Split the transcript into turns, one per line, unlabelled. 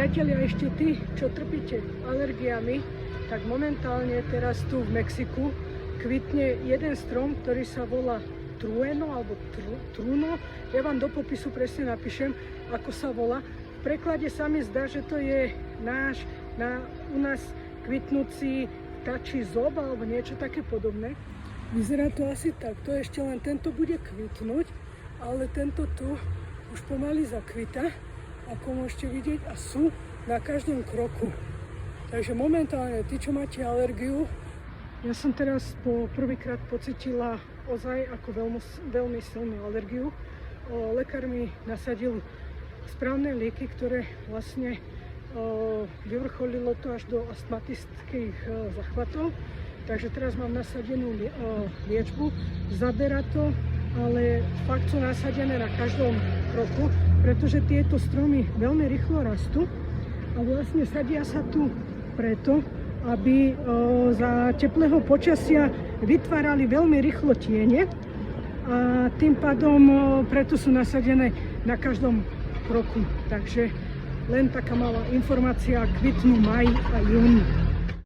Priatelia, ešte tí, čo trpíte alergiami, tak momentálne teraz tu v Mexiku kvitne jeden strom, ktorý sa volá trueno alebo truno. Ja vám do popisu presne napíšem, ako sa volá. V preklade sa mi zdá, že to je u nás kvitnúci vtáčí zob alebo niečo také podobné. Vyzerá to asi takto, ešte len tento bude kvitnúť, ale tento tu už pomaly zakvita, ako môžete vidieť, a sú na každom kroku. Takže momentálne, tí, čo máte alergiu, ja som teraz prvýkrát pocitila ozaj ako veľmi silnú alergiu. Lekár mi nasadil správne lieky, ktoré vlastne vyvrcholilo to až do astmatických zachvatov. Takže teraz mám nasadenú liečbu, zabera to, ale fakt sú nasadené na každom kroku, pretože tieto stromy veľmi rýchlo rastú a vlastne sadia sa tu preto, aby za teplého počasia vytvárali veľmi rýchlo tiene a tým pádom preto sú nasadené na každom kroku. Takže len taká malá informácia, kvitnú maj a júni.